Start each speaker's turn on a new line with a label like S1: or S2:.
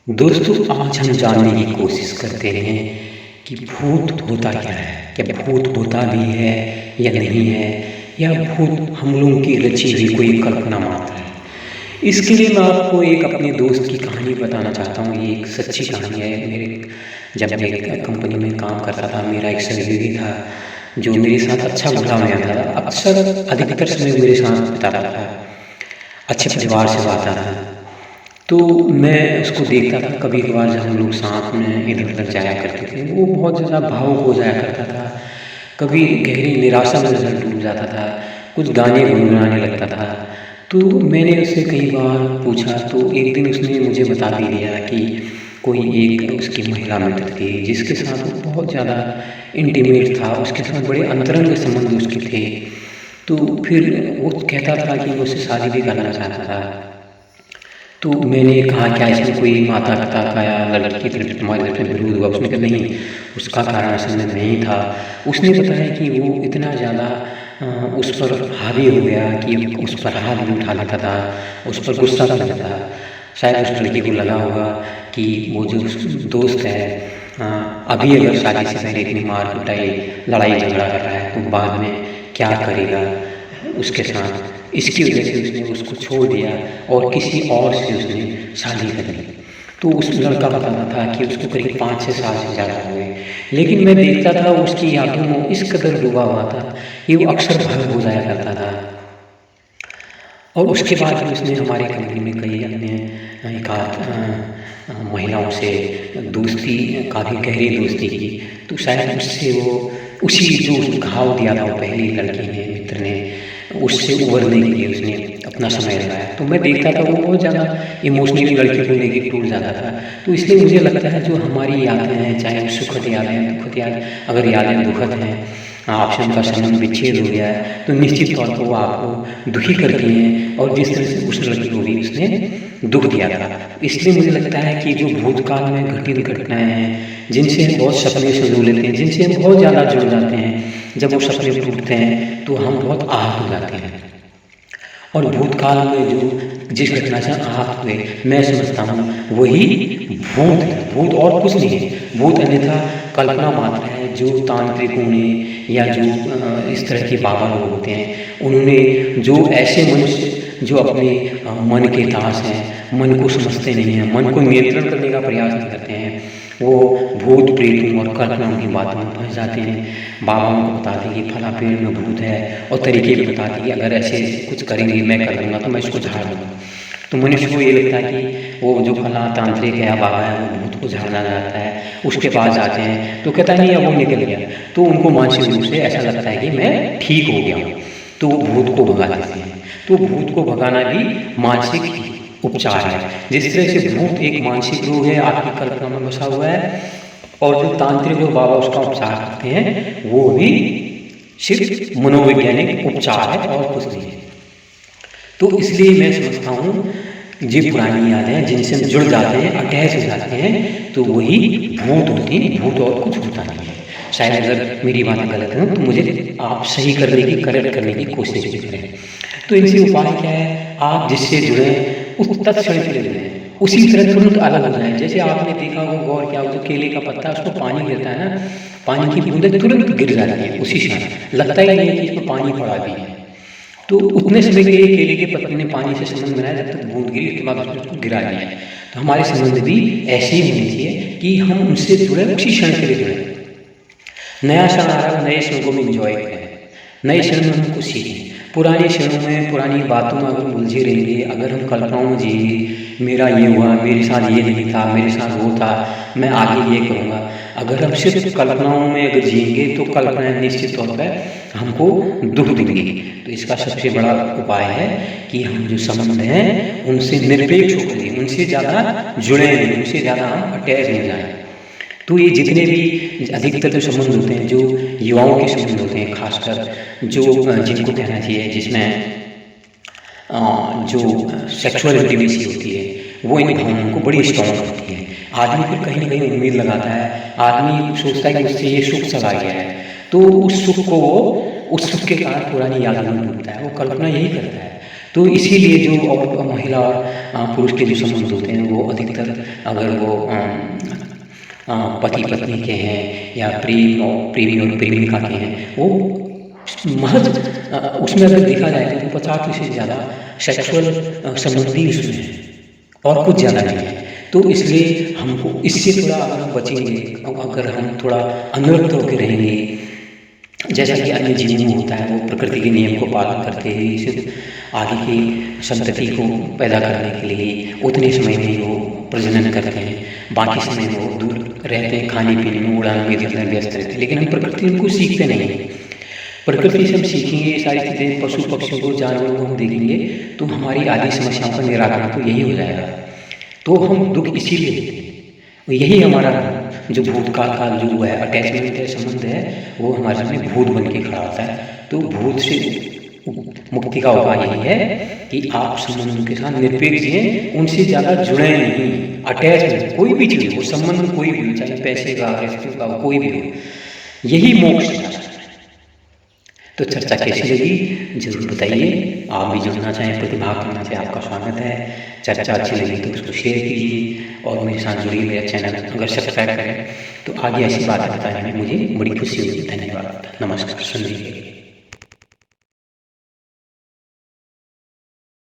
S1: दोस्तों, आज हम जानने की कोशिश करते हैं कि भूत होता क्या है। क्या भूत होता भी है या नहीं है, या भूत हम लोगों की रची हुई कोई कल्पना मात्र है। इसके लिए मैं आपको एक अपने दोस्त की कहानी बताना चाहता हूँ। ये एक सच्ची कहानी है। जब मैं एक कंपनी में काम करता था, मेरा एक सहयोगी था जो मेरे साथ अच्छा घुला मिला था। अक्सर अधिकतर समय मेरे साथ बिताता था, अच्छे परिवार से आता था। तो मैं उसको देखता था, कभी कभार जब हम लोग साथ में इधर उधर जाया करते थे, वो बहुत ज़्यादा भावुक हो जाया करता था। कभी गहरी निराशा में नज़र डूब जाता था, कुछ गाने गुनगुनाने लगता था। तो मैंने उससे कई बार पूछा, तो एक दिन उसने मुझे बता भी दिया कि कोई एक उसकी महिला मित्र थी जिसके साथ वो बहुत ज़्यादा इंटीमेट था, उसके साथ बड़े अंतरंग संबंध उसके थे। तो फिर वो कहता था कि वो उससे शादी भी करना चाहता था। तो मैंने कहा, क्या इसमें कोई माता पिता का या लड़की की तरफ तुम्हारी तरफ से विरोध हुआ? उसने कहा नहीं, उसका कारण असल में नहीं था। उसने बताया कि वो इतना ज़्यादा उस पर हावी हो गया कि उस पर हाथ भी उठा लेता था, उस पर गुस्सा कर लेता था। शायद उस लड़की को लगा होगा कि वो जो दोस्त है अ, अभी अगर शादी से पहले इतनी मार कुटाई लड़ाई झगड़ा कर रहा है, तो बाद में क्या करेगा उसके साथ। इसकी वजह से उसने उसको छोड़ दिया और किसी और से उसने शादी कर ली। तो उस लड़का बताता था कि उसको करीब 5-6 साल से ज़्यादा हो गए, लेकिन मैं देखता था उसकी यादों में इस कदर डूबा हुआ था कि वो अक्सर भंग हो जाया करता था। और उसके बाद भी उसने हमारे कंपनी में कई अन्य एक आध महिलाओं से दोस्ती, काफ़ी गहरी दोस्ती की। तो शायद उससे वो उसी जो घाव दिया था वो पहली लड़की ने, मित्र ने, उससे उबरने के लिए उसने अपना समय लगाया। तो मैं देखता था वो बहुत ज़्यादा इमोशनली लड़की को लेके टूट जाता था। तो इसलिए मुझे लगता है जो हमारी यादें हैं, चाहे वो सुखद यादें, दुखद यादें, अगर यादें दुखद हैं, आपसे उनका संबंध विच्छेद हो गया है, तो निश्चित तौर पर वो आपको दुखी करती हैं। और जिस तरह से उस लड़की को भी उसने दुख दिया था, इसलिए मुझे लगता है कि जो भूतकाल में घटित घटनाएं हैं, जिनसे हम बहुत सपने संजो लेते हैं, जिनसे हम बहुत ज़्यादा जुड़ जाते हैं, जब वो सपने टूटते हैं तो हम बहुत आहत हो जाते हैं। और भूतकाल में जो जिस घटना से आहत हुए, मैं समझता हूँ वही भूत है। भूत और कुछ नहीं है। भूत अन्यथा कल्पना मात्र है जो तांत्रिकों ने या जो इस तरह के बाबा लोग होते हैं, उन्होंने जो ऐसे मनुष्य जो अपने मन के दास हैं, मन को समझते नहीं हैं, मन को नियंत्रण करने का प्रयास नहीं करते हैं, वो भूत प्रेतों और कल्पनाओं की बातों में फंस जाते हैं। बाबाओं को बताते हैं कि फला पेड़ में भूत है, और तरीके भी बताते हैं कि अगर ऐसे कुछ करेंगे, मैं कर दूंगा तो मैं इसको झाड़ दूंगा। तो मनुष्य को ये लगता है कि वो जो फला तांत्रिक है या बाबा है वो भूत को झाड़ना चाहता है। उसके पास जाते हैं तो कहता नहीं, अब वो निकल गया। तो उनको मानसिक रूप से ऐसा लगता है कि मैं ठीक हो गया हूँ, तो वो भूत को भगा देते हैं। तो भूत को भगाना भी मानसिक उपचार है। जिस तरह से भूत एक मानसिक रोग है, आपकी कल्पना में बसा हुआ है, और जो तांत्रिक और बाबा उसका उपचार करते हैं, वो भी सिर्फ मनोवैज्ञानिक उपचार है और कुछ नहीं है। तो इसलिए मैं समझता हूँ ये पुरानी यादें जिनसे हम जुड़ जाते हैं, अटैच हो जाते हैं, तो वही भूत होती हैं। भूत और कुछ होता नहीं है। शायद अगर मेरी बातें गलत हैं तो मुझे आप सही करने की, करेक्ट करने की कोशिश भी करें। तो इनसे उपाय क्या है? आप जिससे जुड़े उस तत्क्षण के लिए जुड़ें, उसी तरह तुरंत अलग हो जाए। जैसे आपने देखा होगा, गौर किया होगा, जो केले का पत्ता उस पर पानी गिरता है ना, पानी की बूंदें तुरंत गिर जाती हैं उसी क्षण, लगता ही नहीं है कि इसमें पानी पड़ा भी है। तो उतने समय के लिए केले के पत्ते ने पानी से संबंध बनाया जब तक बूंद गिरी, उसके बाद उसने उसको गिरा दिया। तो हमारे संबंध भी ऐसे ही होने चाहिए कि हम उनसे जुड़े, उसी क्षण के लिए जुड़े। नया क्षण आ रहा है, नए क्षण को हम इंजॉय करें, नए क्षण में हम कुछ सीखें। पुराने क्षणों में, पुरानी बातों में अगर उलझे रहेंगे, अगर हम कल्पनाओं में जिएंगे, मेरा ये हुआ, मेरे साथ ये नहीं था, मेरे साथ वो था, मैं आगे ये करूँगा, अगर हम सिर्फ कल्पनाओं में अगर जिएंगे तो कल्पनाएं निश्चित तौर पर हमको दुख देंगी। तो इसका सबसे बड़ा उपाय है कि हम जो संबंध हैं उनसे निरपेक्ष होकर रहें, उनसे ज़्यादा जुड़े नहीं, उनसे ज़्यादा हम अटैच नहीं जाएँ। तो ये जितने भी अधिकतर जो संबंध होते हैं, जो युवाओं के संबंध होते हैं, खासकर जो जिनको कहना चाहिए, जिसमें जो सेक्सुअल इंटीमेसी होती है, वो इन भावनाओं को बड़ी स्ट्रॉन्ग होती है। आदमी फिर कहीं ना कहीं उम्मीद लगाता है, आदमी सोचता है कि उससे ये सुख चला गया है, तो उस सुख को वो, उस सुख के कारण पुरानी यादों में डूबता है, वो कल्पना यही करता है। तो इसीलिए जो और महिला और पुरुष के जो संबंध होते हैं वो अधिकतर, अगर वो पति पत्नी के हैं या प्रेमी और प्रेमिका के हैं, वो महज उसमें अगर देखा जाए तो 50% से ज़्यादा सेक्सुअल संबंध ही उसमें है और कुछ ज़्यादा नहीं है। तो इसलिए हमको इससे थोड़ा अगर हम बचेंगे, अगर हम थोड़ा अनुरक्त होकर रहेंगे, जैसा कि अन्य जीवों में होता है, वो प्रकृति के नियम को पालन करते हुए सिर्फ आगे की संतति को पैदा करने के लिए उतने समय में वो प्रजनन करते हैं, बाकी समय वो दूर रहते हैं, खाने पीने में, उड़ान में व्यस्त रहते हैं। लेकिन हम प्रकृति को सीखते नहीं हैं। प्रकृति से हम सीखेंगे ये सारी चीज़ें, पशु पक्षियों को, जानवरों को हम देखेंगे तो हमारी आदि समस्याओं का निराकरण तो यही हो जाएगा। तो हम दुख इसीलिए लेते हैं, यही हमारा जो भूतकाल का जो है अटैचमेंट है, संबंध है, वो हमारे सामने भूत बन के खड़ा होता है। तो भूत से मुक्ति का उपाय यही है कि आप संबंध के साथ निरपेक्ष हैं, उनसे ज़्यादा जुड़े नहीं। अटैचमेंट कोई भी चीज़ हो, संबंध कोई भी हो, चाहे पैसे का, रिश्ते का, कोई भी हो, यही मोक्ष है। तो चर्चा कैसी लगी जरूर बताइए। आप भी जुड़ना चाहें, प्रतिभाग करना चाहें, आपका स्वागत है। चर्चा अच्छी लगी तो उसको शेयर कीजिए और मेरे साथ जुड़िए। मेरा चैनल अगर सब्सक्राइब करें तो आगे ऐसी बातें बताने में मुझे बड़ी खुशी होगी। धन्यवाद, नमस्कार, सुनिए।